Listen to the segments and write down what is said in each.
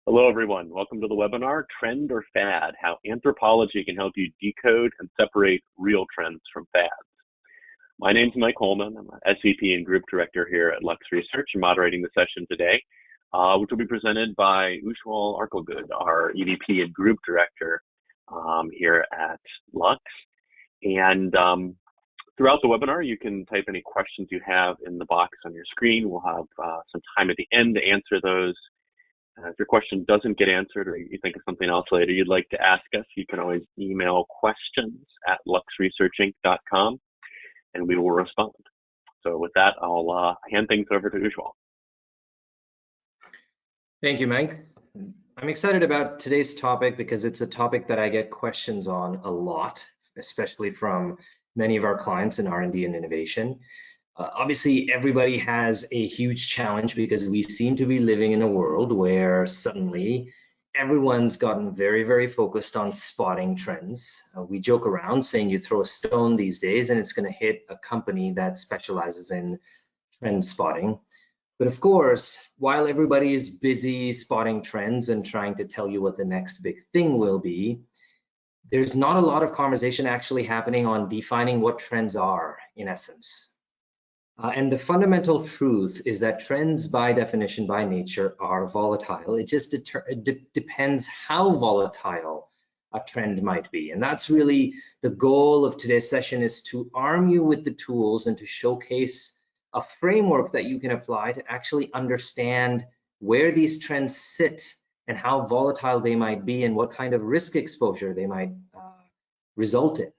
Hello, everyone. Welcome to the webinar, Trend or Fad, How Anthropology Can Help You Decode and Separate Real Trends from Fads. My name is Mike Holman. I'm an SVP and Group Director here at Lux Research and moderating the session today, which will be presented by Ujwal Arkalgud, our EVP and Group Director here at Lux. And throughout the webinar, you can type any questions you have in the box on your screen. We'll have some time at the end to answer those. If your question doesn't get answered or you think of something else later you'd like to ask us, you can always email questions@luxresearchinc.com and we will respond. So with that, I'll hand things over to Ujwal. Thank you, Mike. I'm excited about today's topic because it's a topic that I get questions on a lot, especially from many of our clients in R&D and innovation. Obviously, everybody has a huge challenge because we seem to be living in a world where suddenly everyone's gotten very, very focused on spotting trends. We joke around saying you throw a stone these days and it's going to hit a company that specializes in trend spotting. But of course, while everybody is busy spotting trends and trying to tell you what the next big thing will be, there's not a lot of conversation actually happening on defining what trends are in essence. And the fundamental truth is that trends by definition, by nature, are volatile. It just depends how volatile a trend might be. And that's really the goal of today's session, is to arm you with the tools and to showcase a framework that you can apply to actually understand where these trends sit and how volatile they might be and what kind of risk exposure they might result in.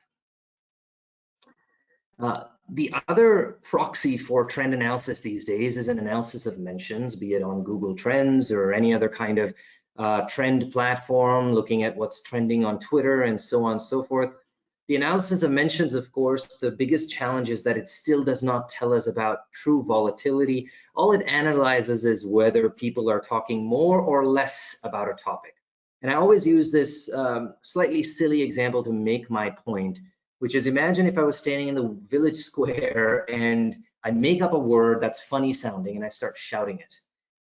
The other proxy for trend analysis these days is an analysis of mentions, be it on Google Trends or any other kind of trend platform, looking at what's trending on Twitter and so on and so forth. The analysis of mentions, of course, the biggest challenge is that it still does not tell us about true volatility. All it analyzes is whether people are talking more or less about a topic. And I always use this slightly silly example to make my point, which is, imagine if I was standing in the village square and I make up a word that's funny sounding and I start shouting it.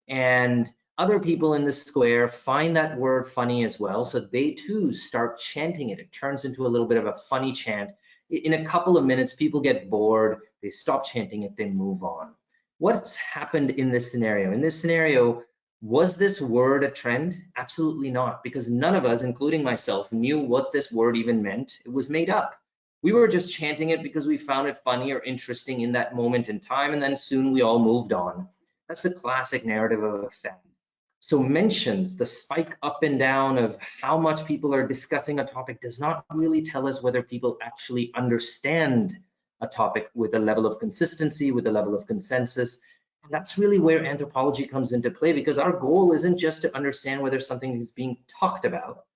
And other people in the square find that word funny as well, so they too start chanting it. It turns into a little bit of a funny chant. In a couple of minutes, people get bored, they stop chanting it, they move on. What's happened in this scenario? In this scenario, was this word a trend? Absolutely not, because none of us, including myself, knew what this word even meant. It was made up. We were just chanting it because we found it funny or interesting in that moment in time, and then soon we all moved on. That's the classic narrative of a fad. So mentions, the spike up and down of how much people are discussing a topic, does not really tell us whether people actually understand a topic with a level of consistency, with a level of consensus. And that's really where anthropology comes into play, because our goal isn't just to understand whether something is being talked about.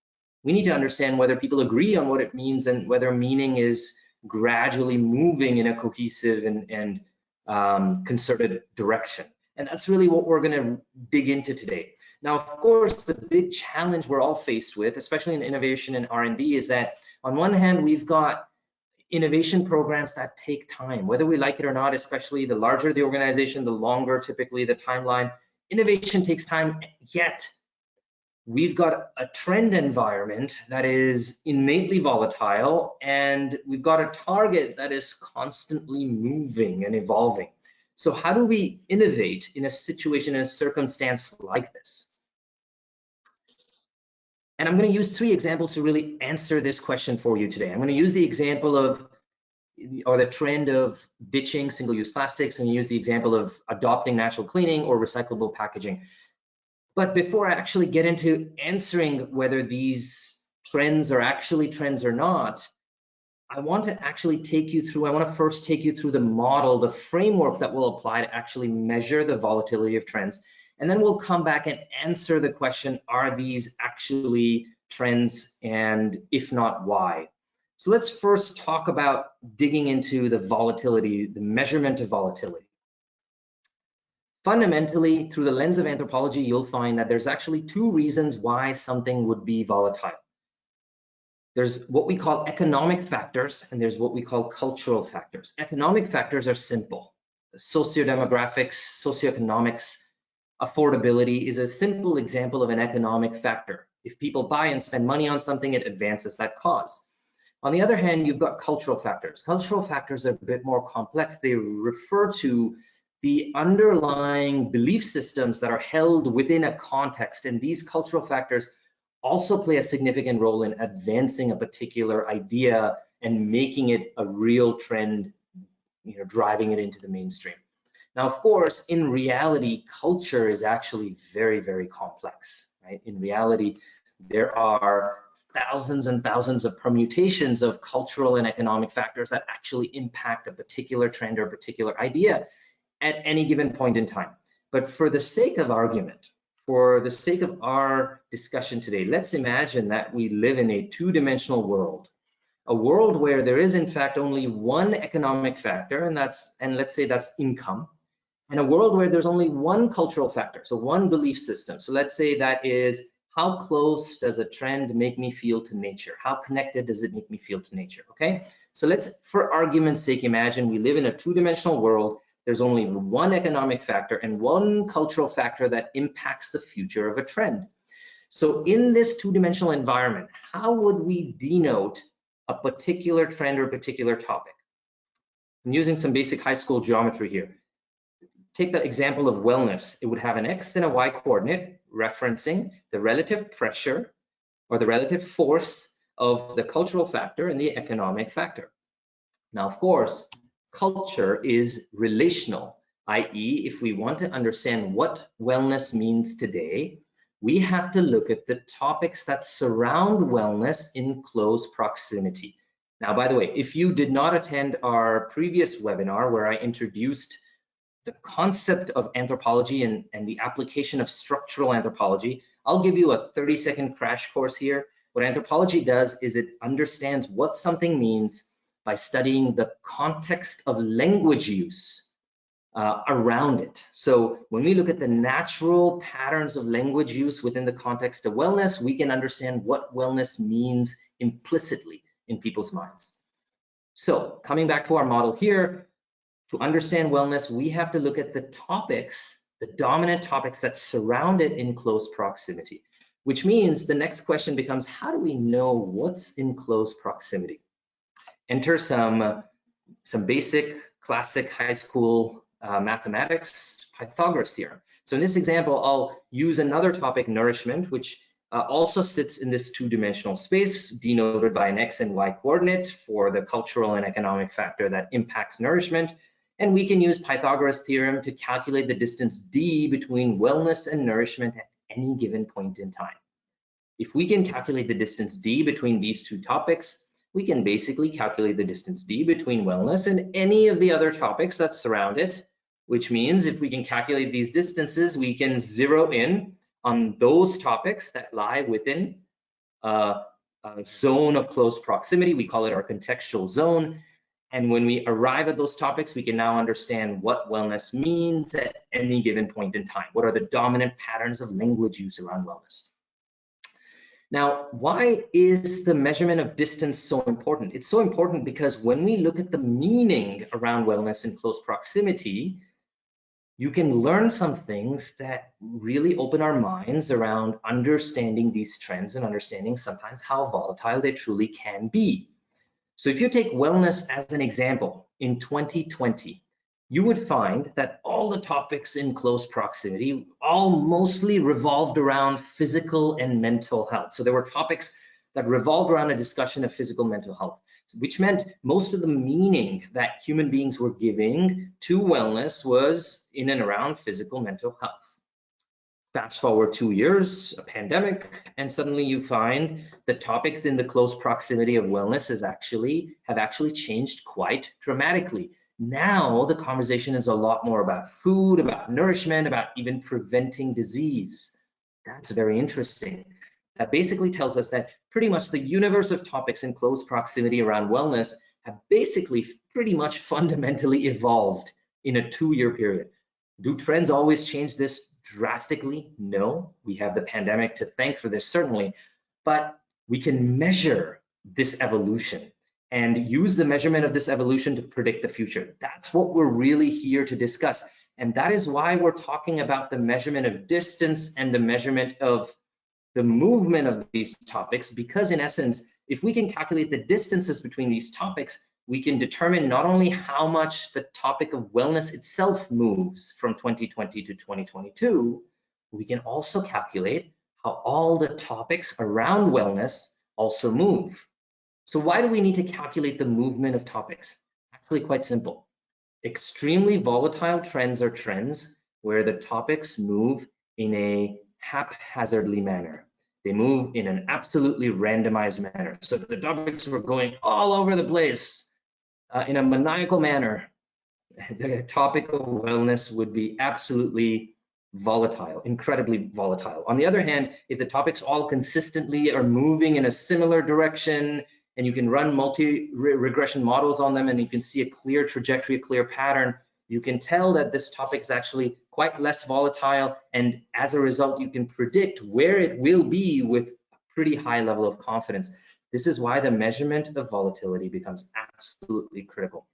We need to understand whether people agree on what it means and whether meaning is gradually moving in a cohesive and concerted direction. And that's really what we're going to dig into today. Now, of course, the big challenge we're all faced with, especially in innovation and R&D, is that on one hand, we've got innovation programs that take time, whether we like it or not. Especially the larger the organization, the longer typically the timeline. Innovation takes time, yet we've got a trend environment that is innately volatile, and we've got a target that is constantly moving and evolving. So how do we innovate in a situation, in a circumstance like this? And I'm going to use 3 examples to really answer this question for you today. I'm going to use the example of, or the trend of ditching single-use plastics, and use the example of adopting natural cleaning or recyclable packaging. But before I actually get into answering whether these trends are actually trends or not, I want to actually take you through, I want to first take you through the model, the framework that will apply to actually measure the volatility of trends. And then we'll come back and answer the question, are these actually trends, and if not, why? So let's first talk about digging into the volatility, the measurement of volatility. Fundamentally, through the lens of anthropology, you'll find that there's actually 2 reasons why something would be volatile. There's what we call economic factors, and there's what we call cultural factors. Economic factors are simple. Sociodemographics, socioeconomics, Affordability is a simple example of an economic factor. If people buy and spend money on something, it advances that cause. On the other hand, you've got cultural factors. Cultural factors are a bit more complex. They refer to the underlying belief systems that are held within a context, and these cultural factors also play a significant role in advancing a particular idea and making it a real trend, driving it into the mainstream. Now, of course, in reality, culture is actually very, very complex, right? In reality, there are thousands and thousands of permutations of cultural and economic factors that actually impact a particular trend or a particular idea at any given point in time. But for the sake of argument, for the sake of our discussion today, let's imagine that we live in a two-dimensional world, a world where there is in fact only one economic factor, and let's say that's income, and a world where there's only one cultural factor, so one belief system. So let's say that is, how close does a trend make me feel to nature? How connected does it make me feel to nature? Okay, so let's, for argument's sake, imagine we live in a two-dimensional world. There's only one economic factor and one cultural factor that impacts the future of a trend. So in this two-dimensional environment, how would we denote a particular trend or a particular topic? I'm using some basic high school geometry here. Take the example of wellness. It would have an X and a Y coordinate referencing the relative pressure or the relative force of the cultural factor and the economic factor. Now, of course, culture is relational, i.e., if we want to understand what wellness means today, we have to look at the topics that surround wellness in close proximity. Now, by the way, if you did not attend our previous webinar where I introduced the concept of anthropology and the application of structural anthropology, I'll give you a 30-second crash course here. What anthropology does is it understands what something means by studying the context of language use around it. So when we look at the natural patterns of language use within the context of wellness, we can understand what wellness means implicitly in people's minds. So coming back to our model here, to understand wellness, we have to look at the topics, the dominant topics that surround it in close proximity, which means the next question becomes, how do we know what's in close proximity? Enter some basic classic high school mathematics, Pythagoras theorem. So in this example, I'll use another topic, nourishment, which also sits in this two-dimensional space denoted by an X and Y coordinate for the cultural and economic factor that impacts nourishment. And we can use Pythagoras theorem to calculate the distance d between wellness and nourishment at any given point in time. If we can calculate the distance d between these two topics, we can basically calculate the distance d between wellness and any of the other topics that surround it, which means if we can calculate these distances, we can zero in on those topics that lie within a zone of close proximity. We call it our contextual zone. And when we arrive at those topics, we can now understand what wellness means at any given point in time. What are the dominant patterns of language use around wellness? Now, why is the measurement of distance so important? It's so important because when we look at the meaning around wellness in close proximity, you can learn some things that really open our minds around understanding these trends and understanding sometimes how volatile they truly can be. So if you take wellness as an example, in 2020, you would find that all the topics in close proximity all mostly revolved around physical and mental health. So there were topics that revolved around a discussion of physical mental health, which meant most of the meaning that human beings were giving to wellness was in and around physical mental health. Fast forward 2 years, a pandemic, and suddenly you find the topics in the close proximity of wellness have actually changed quite dramatically. Now the conversation is a lot more about food, about nourishment, about even preventing disease. That's very interesting. That basically tells us that pretty much the universe of topics in close proximity around wellness have basically pretty much fundamentally evolved in a 2-year period. Do trends always change this drastically? No, we have the pandemic to thank for this, certainly, but we can measure this evolution and use the measurement of this evolution to predict the future. That's what we're really here to discuss. And that is why we're talking about the measurement of distance and the measurement of the movement of these topics, because in essence, if we can calculate the distances between these topics, we can determine not only how much the topic of wellness itself moves from 2020 to 2022, we can also calculate how all the topics around wellness also move. So why do we need to calculate the movement of topics? Actually quite simple. Extremely volatile trends are trends where the topics move in a haphazardly manner. They move in an absolutely randomized manner. So if the topics were going all over the place in a maniacal manner, the topic of wellness would be absolutely volatile, incredibly volatile. On the other hand, if the topics all consistently are moving in a similar direction, and you can run multi-regression models on them, and you can see a clear trajectory, a clear pattern, you can tell that this topic is actually quite less volatile, and as a result, you can predict where it will be with a pretty high level of confidence. This is why the measurement of volatility becomes absolutely critical.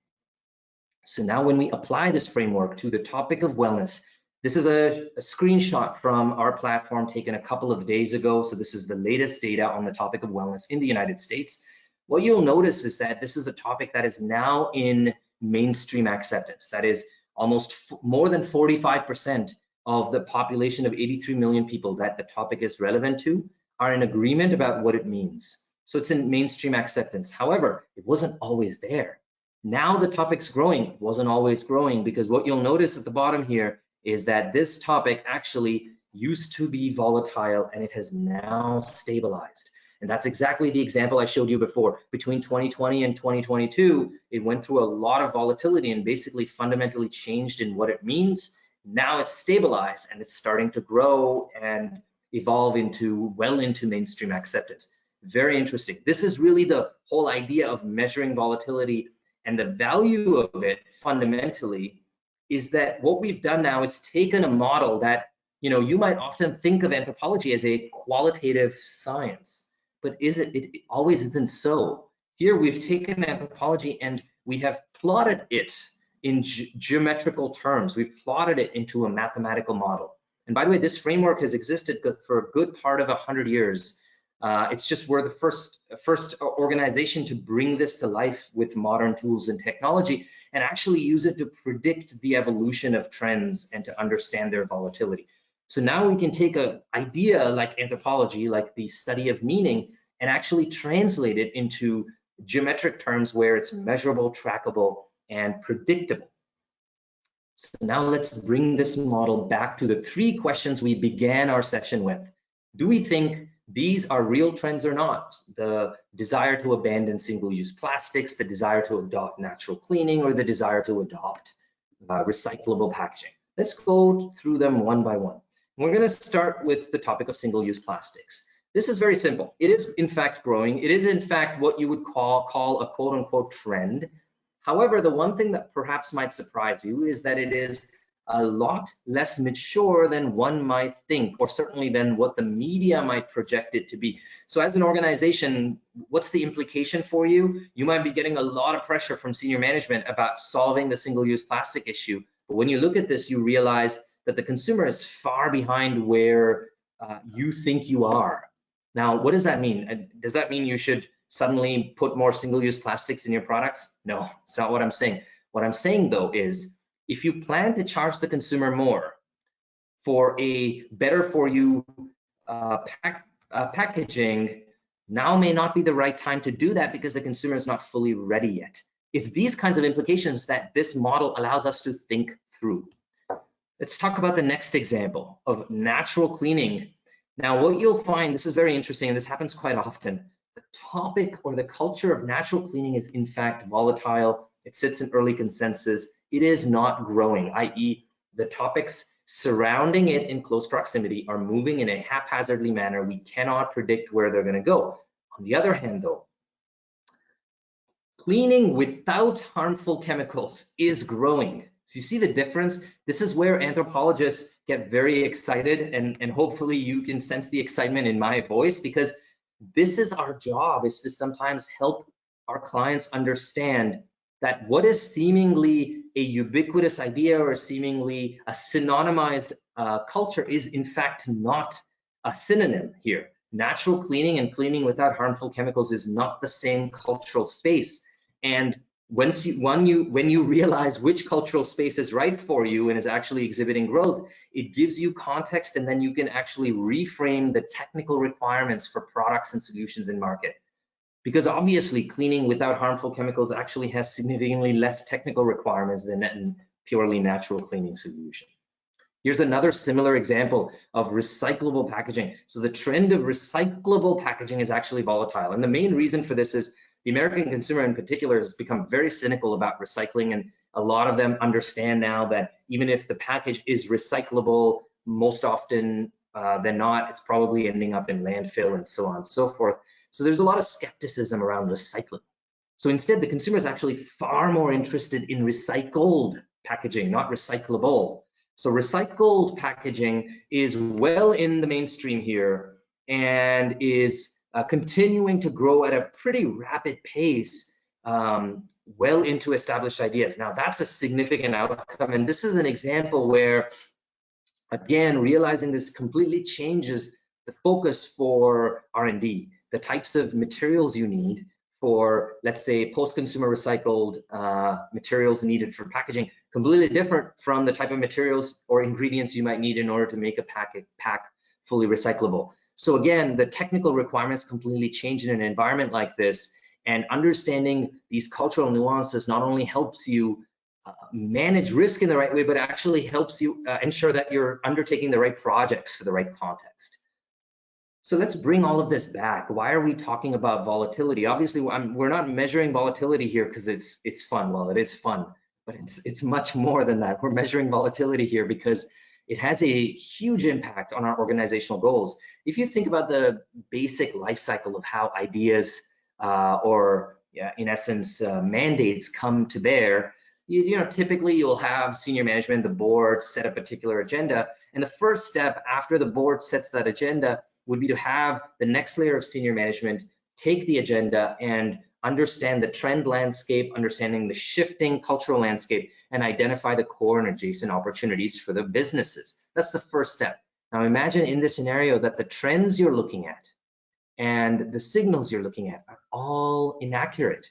So now when we apply this framework to the topic of wellness, this is a screenshot from our platform taken a couple of days ago. So this is the latest data on the topic of wellness in the United States. What you'll notice is that this is a topic that is now in mainstream acceptance. That is almost more than 45% of the population of 83 million people that the topic is relevant to are in agreement about what it means. So it's in mainstream acceptance. However, it wasn't always there. Now the topic's growing. It wasn't always growing, because what you'll notice at the bottom here is that this topic actually used to be volatile and it has now stabilized. And that's exactly the example I showed you before. Between 2020 and 2022, it went through a lot of volatility and basically fundamentally changed in what it means. Now it's stabilized and it's starting to grow and evolve into well into mainstream acceptance. Very interesting. This is really the whole idea of measuring volatility, and the value of it fundamentally is that what we've done now is taken a model that, you might often think of anthropology as a qualitative science, but it always isn't so. Here we've taken anthropology and we have plotted it in geometrical terms. We've plotted it into a mathematical model. And by the way, this framework has existed for a good part of 100 years. It's just we're the first organization to bring this to life with modern tools and technology and actually use it to predict the evolution of trends and to understand their volatility. So now we can take an idea like anthropology, like the study of meaning, and actually translate it into geometric terms where it's measurable, trackable, and predictable. So now let's bring this model back to the 3 questions we began our session with. Do we think these are real trends or not? The desire to abandon single-use plastics, the desire to adopt natural cleaning, or the desire to adopt recyclable packaging. Let's go through them one by one. We're going to start with the topic of single-use plastics. This is very simple. It is in fact growing. It is in fact what you would call a quote-unquote trend. However, the one thing that perhaps might surprise you is that it is a lot less mature than one might think, or certainly than what the media might project it to be. So as an organization, what's the implication for you? You might be getting a lot of pressure from senior management about solving the single-use plastic issue. But when you look at this, you realize that the consumer is far behind where you think you are. Now, what does that mean? Does that mean you should suddenly put more single-use plastics in your products? No, that's not what I'm saying. What I'm saying, though, is if you plan to charge the consumer more for a better for you packaging, now may not be the right time to do that because the consumer is not fully ready yet. It's these kinds of implications that this model allows us to think through. Let's talk about the next example of natural cleaning. Now, what you'll find, this is very interesting, and this happens quite often. The topic or the culture of natural cleaning is in fact volatile. It sits in early consensus. It is not growing, i.e. the topics surrounding it in close proximity are moving in a haphazardly manner. We cannot predict where they're going to go. On the other hand, though, cleaning without harmful chemicals is growing. So you see the difference? This is where anthropologists get very excited, and hopefully you can sense the excitement in my voice, because this is our job, is to sometimes help our clients understand that what is seemingly a ubiquitous idea or seemingly a synonymized culture is in fact not a synonym here. Natural cleaning and cleaning without harmful chemicals is not the same cultural space. And when you realize which cultural space is right for you and is actually exhibiting growth, it gives you context, and then you can actually reframe the technical requirements for products and solutions in market. Because obviously cleaning without harmful chemicals actually has significantly less technical requirements than a purely natural cleaning solution. Here's another similar example of recyclable packaging. So the trend of recyclable packaging is actually volatile. And the main reason for this is the American consumer in particular has become very cynical about recycling, and a lot of them understand now that even if the package is recyclable, most often than not, it's probably ending up in landfill and so on and so forth. So there's a lot of skepticism around recycling. So instead, the consumer is actually far more interested in recycled packaging, not recyclable. So recycled packaging is well in the mainstream here and is continuing to grow at a pretty rapid pace, well into established ideas. Now, that's a significant outcome, and this is an example where, again, realizing this completely changes the focus for R&D, the types of materials you need for, let's say, post-consumer recycled materials needed for packaging, completely different from the type of materials or ingredients you might need in order to make a pack fully recyclable. So again, the technical requirements completely change in an environment like this, and understanding these cultural nuances not only helps you manage risk in the right way, but actually helps you ensure that you're undertaking the right projects for the right context. So let's bring all of this back. Why are we talking about volatility? Obviously, we're not measuring volatility here because it's fun. Well, it is fun, but it's much more than that. We're measuring volatility here because it has a huge impact on our organizational goals. If you think about the basic life cycle of how ideas in essence, mandates come to bear, you know, typically you'll have senior management, the board, set a particular agenda. And the first step after the board sets that agenda would be to have the next layer of senior management take the agenda and understand the trend landscape, understanding the shifting cultural landscape, and identify the core and adjacent opportunities for the businesses. That's the first step. Now imagine in this scenario that the trends you're looking at and the signals you're looking at are all inaccurate.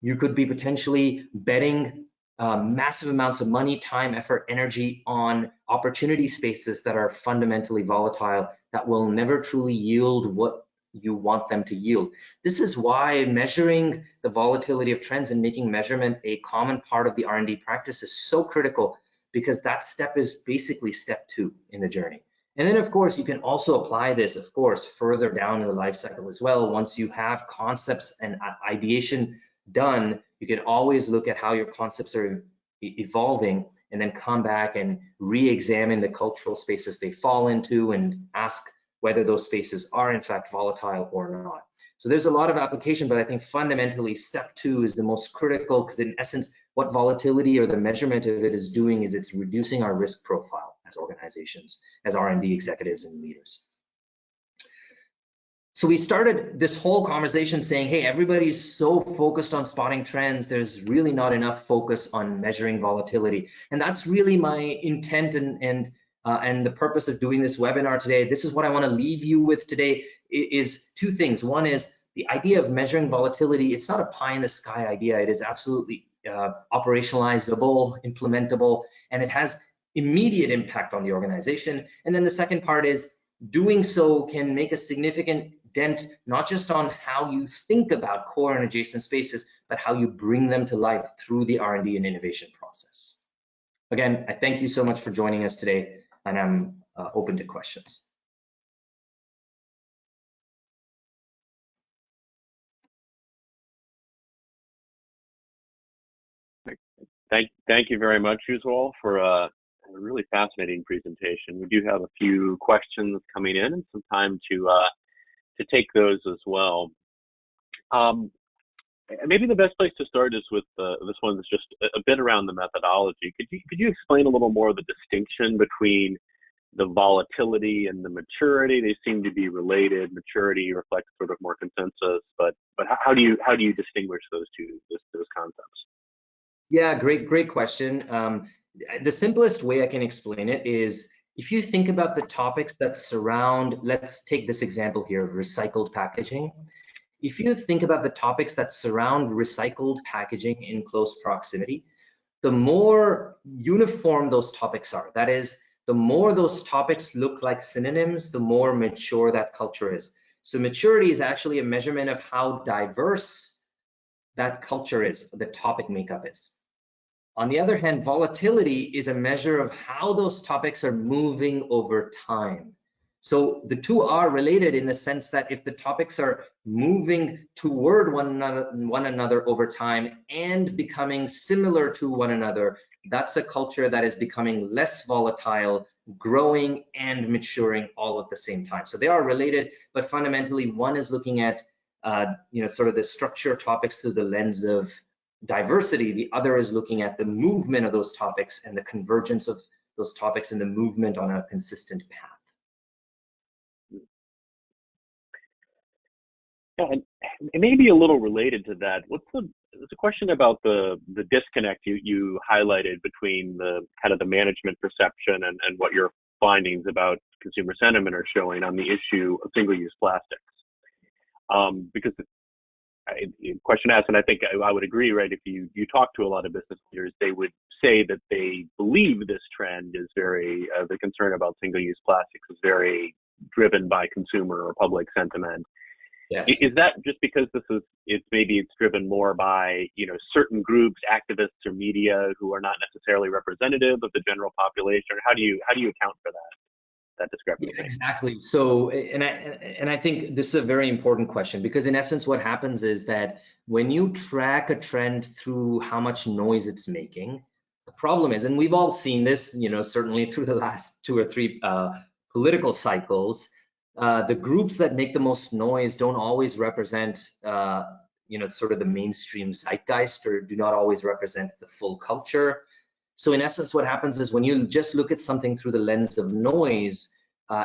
You could be potentially betting massive amounts of money, time, effort, energy on opportunity spaces that are fundamentally volatile, that will never truly yield what you want them to yield. This is why measuring the volatility of trends and making measurement a common part of the R&D practice is so critical, because that step is basically step 2 in the journey. And then of course, you can also apply this, of course, further down in the life cycle as well. Once you have concepts and ideation done, you can always look at how your concepts are evolving and then come back and re-examine the cultural spaces they fall into and ask whether those spaces are in fact volatile or not. So there's a lot of application, but I think fundamentally step 2 is the most critical, because in essence, what volatility or the measurement of it is doing is it's reducing our risk profile as organizations, as R&D executives and leaders. So we started this whole conversation saying, hey, everybody's so focused on spotting trends, there's really not enough focus on measuring volatility. And that's really my intent and the purpose of doing this webinar today. This is what I want to leave you with today, is 2 things. One is the idea of measuring volatility. It's not a pie in the sky idea. It is absolutely operationalizable, implementable, and it has immediate impact on the organization. And then the second part is doing so can make a significant dent, not just on how you think about core and adjacent spaces, but how you bring them to life through the R&D and innovation process. Again, I thank you so much for joining us today, and I'm open to questions. Thank you very much, Ujwal, for a really fascinating presentation. We do have a few questions coming in and some time to take those as well. Maybe the best place to start is with this one that's just a bit around the methodology. Could you explain a little more of the distinction between the volatility and the maturity? They seem to be related. Maturity reflects sort of more consensus, but how do you distinguish those concepts? Yeah, great question. The simplest way I can explain it is if you think about the topics that surround, let's take this example here of recycled packaging. If you think about the topics that surround recycled packaging in close proximity, the more uniform those topics are. That is, the more those topics look like synonyms, the more mature that culture is. So maturity is actually a measurement of how diverse that culture is, the topic makeup is. On the other hand, volatility is a measure of how those topics are moving over time. So the two are related in the sense that if the topics are moving toward one another over time and becoming similar to one another, that's a culture that is becoming less volatile, growing and maturing all at the same time. So they are related, but fundamentally one is looking at sort of the structure topics through the lens of diversity. The other is looking at the movement of those topics and the convergence of those topics and the movement on a consistent path. Yeah, and maybe a little related to that, there's a question about the disconnect you highlighted between the kind of the management perception and what your findings about consumer sentiment are showing on the issue of single-use plastics. Because the question asked, and I think I would agree, right? If you talk to a lot of business leaders, they would say that they believe this trend is very, the concern about single-use plastics is very driven by consumer or public sentiment. Yes. Is that just because maybe it's driven more by, certain groups, activists or media who are not necessarily representative of the general population? Or how do you account for that discrepancy? Yeah, exactly. So, and I think this is a very important question, because in essence, what happens is that when you track a trend through how much noise it's making, the problem is, and we've all seen this, certainly through the last 2 or 3 political cycles, the groups that make the most noise don't always represent, sort of the mainstream zeitgeist, or do not always represent the full culture. So in essence, what happens is when you just look at something through the lens of noise,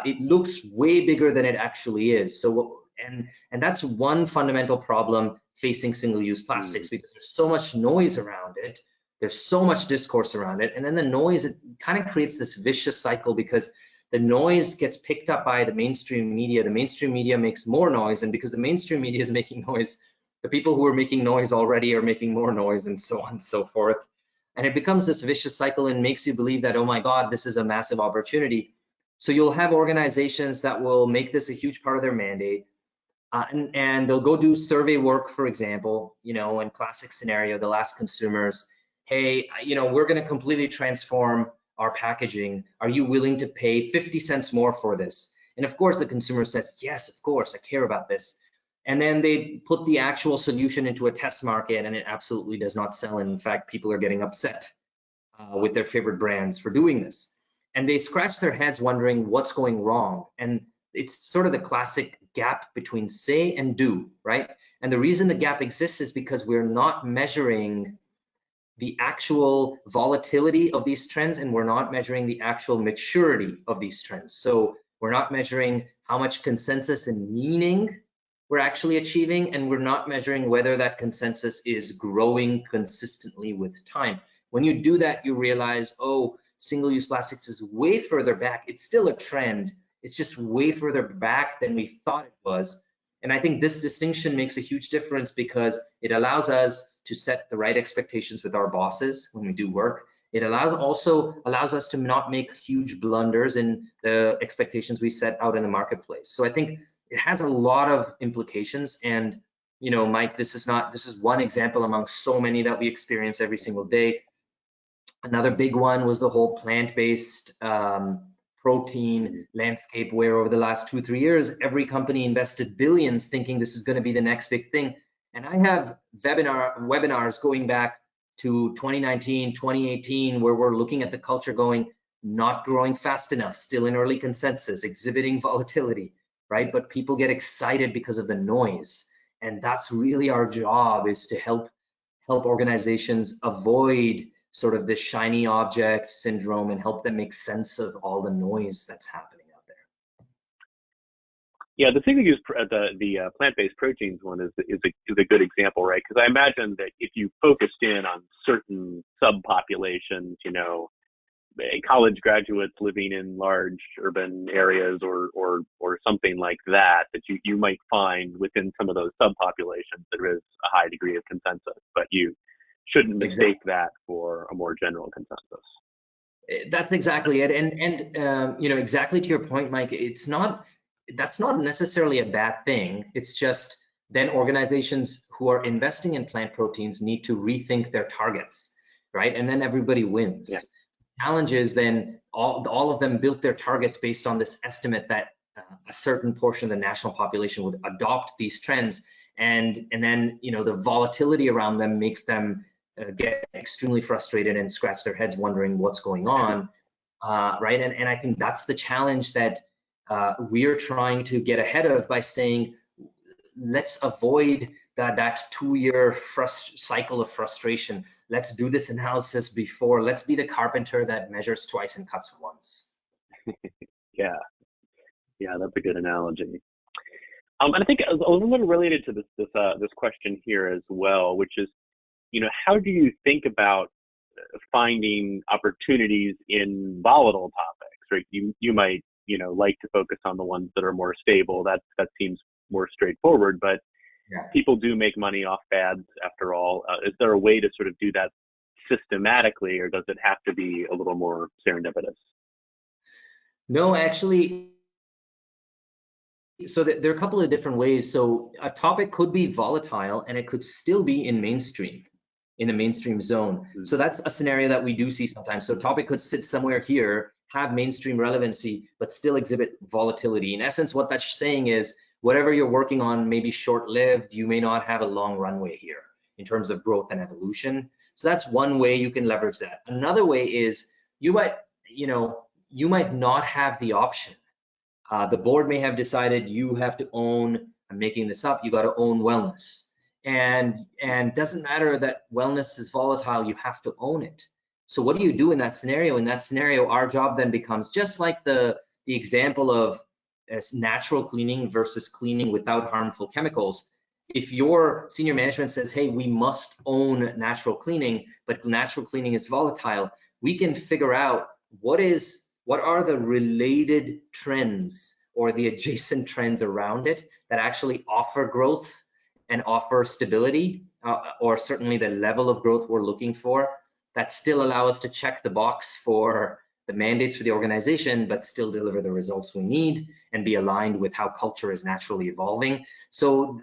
it looks way bigger than it actually is. So, and that's one fundamental problem facing single-use plastics, because there's so much noise around it. There's so much discourse around it. And then the noise, it kind of creates this vicious cycle, because the noise gets picked up by the mainstream media. The mainstream media makes more noise. And because the mainstream media is making noise, the people who are making noise already are making more noise, and so on and so forth. And it becomes this vicious cycle and makes you believe that, oh my God, this is a massive opportunity. So you'll have organizations that will make this a huge part of their mandate, and they'll go do survey work, for example, in classic scenario, they'll ask consumers, hey, we're going to completely transform our packaging. Are you willing to pay 50 cents more for this? And of course, the consumer says, yes, of course, I care about this. And then they put the actual solution into a test market, and it absolutely does not sell. And in fact, people are getting upset with their favorite brands for doing this. And they scratch their heads wondering what's going wrong. And it's sort of the classic gap between say and do, right? And the reason the gap exists is because we're not measuring the actual volatility of these trends, and we're not measuring the actual maturity of these trends. So we're not measuring how much consensus and meaning we're actually achieving, and we're not measuring whether that consensus is growing consistently with time. When you do that, you realize, oh, single-use plastics is way further back. It's still a trend. It's just way further back than we thought it was. And I think this distinction makes a huge difference, because it allows us to set the right expectations with our bosses when we do work. It also allows us to not make huge blunders in the expectations we set out in the marketplace. So I think it has a lot of implications. And Mike, this is one example among so many that we experience every single day. Another big one was the whole plant-based protein landscape, where over the last 2-3 years, every company invested billions thinking this is going to be the next big thing. And I have webinars going back to 2019, 2018, where we're looking at the culture going, not growing fast enough, still in early consensus, exhibiting volatility, right? But people get excited because of the noise. And that's really our job, is to help organizations avoid sort of this shiny object syndrome and help them make sense of all the noise that's happening out there. Yeah, the single use the plant-based proteins one is a good example, right? Because I imagine that if you focused in on certain subpopulations, college graduates living in large urban areas or something like that, that you might find within some of those subpopulations there is a high degree of consensus, but you shouldn't mistake that for a more general consensus. That's exactly it, and exactly to your point, Mike. That's not necessarily a bad thing. It's just then organizations who are investing in plant proteins need to rethink their targets, right? And then everybody wins. Yeah. Challenge is then all of them built their targets based on this estimate that a certain portion of the national population would adopt these trends, and then the volatility around them makes them get extremely frustrated and scratch their heads wondering what's going on, right? And I think that's the challenge that we're trying to get ahead of by saying, let's avoid that 2-year cycle of frustration. Let's do this analysis before. Let's be the carpenter that measures twice and cuts once. Yeah, that's a good analogy. And I think a little related to this question here as well, which is, how do you think about finding opportunities in volatile topics, right? You might, like to focus on the ones that are more stable. That seems more straightforward, but people do make money off fads after all. Is there a way to sort of do that systematically, or does it have to be a little more serendipitous? No, actually, so there are a couple of different ways. So a topic could be volatile and it could still be in the mainstream zone. Mm-hmm. So that's a scenario that we do see sometimes. So a topic could sit somewhere here, have mainstream relevancy, but still exhibit volatility. In essence, what that's saying is whatever you're working on may be short-lived. You may not have a long runway here in terms of growth and evolution. So that's one way you can leverage that. Another way is you might not have the option. The board may have decided you have to own, I'm making this up, you got to own wellness. And doesn't matter that wellness is volatile, you have to own it. So what do you do in that scenario? In that scenario, our job then becomes just like the example of natural cleaning versus cleaning without harmful chemicals. If your senior management says, hey, we must own natural cleaning, but natural cleaning is volatile, we can figure out what are the related trends or the adjacent trends around it that actually offer growth and offer stability, or certainly the level of growth we're looking for, that still allow us to check the box for the mandates for the organization, but still deliver the results we need and be aligned with how culture is naturally evolving. So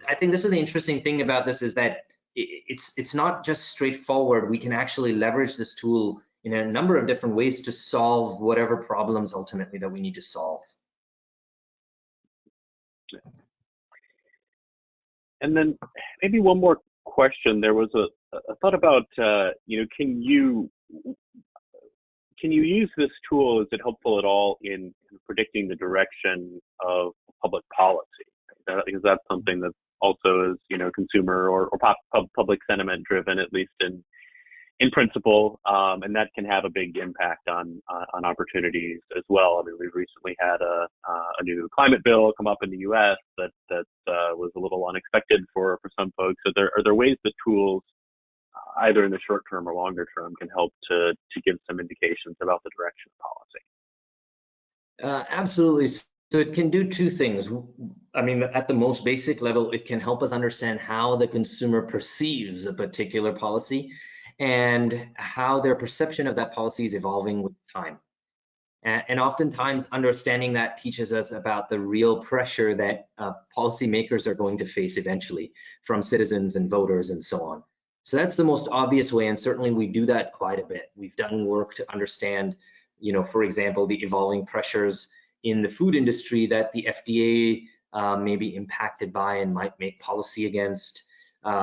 I think this is the interesting thing about this, is that it's not just straightforward. We can actually leverage this tool in a number of different ways to solve whatever problems ultimately that we need to solve. And then maybe one more question. There was a thought about, can you use this tool? Is it helpful at all in predicting the direction of public policy? Because that's something that also is, consumer or public sentiment driven, at least in principle, and that can have a big impact on opportunities as well. I mean, we've recently had a new climate bill come up in the U.S. that was a little unexpected for some folks. So are there ways that tools, either in the short term or longer term, can help to give some indications about the direction of policy? Absolutely. So it can do two things. I mean, at the most basic level, it can help us understand how the consumer perceives a particular policy and how their perception of that policy is evolving with time. And oftentimes understanding that teaches us about the real pressure that policymakers are going to face eventually from citizens and voters and so on. So that's the most obvious way, and certainly we do that quite a bit. We've done work to understand, for example, the evolving pressures in the food industry that the FDA may be impacted by and might make policy against.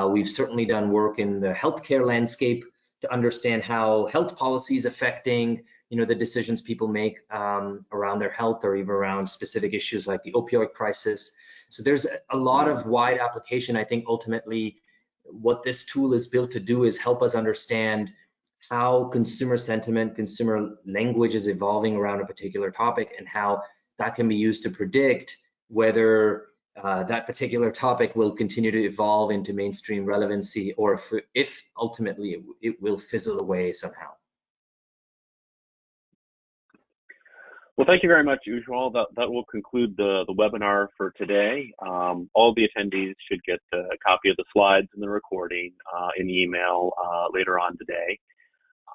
We've certainly done work in the healthcare landscape to understand how health policy is affecting, the decisions people make around their health, or even around specific issues like the opioid crisis. So there's a lot of wide application. I think ultimately what this tool is built to do is help us understand how consumer sentiment, consumer language is evolving around a particular topic, and how that can be used to predict whether that particular topic will continue to evolve into mainstream relevancy, or if ultimately it will fizzle away somehow. Well, thank you very much, Ujwal. That will conclude the webinar for today. All the attendees should get a copy of the slides and the recording in email later on today.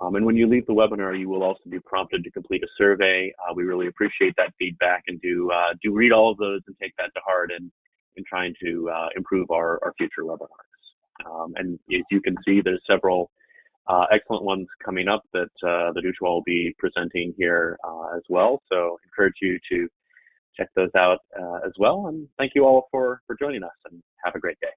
And when you leave the webinar, you will also be prompted to complete a survey. We really appreciate that feedback, and do read all of those and take that to heart in trying to improve our future webinars. And as you can see, there's several excellent ones coming up that Ujwal will be presenting here as well. So encourage you to check those out as well. And thank you all for joining us, and have a great day.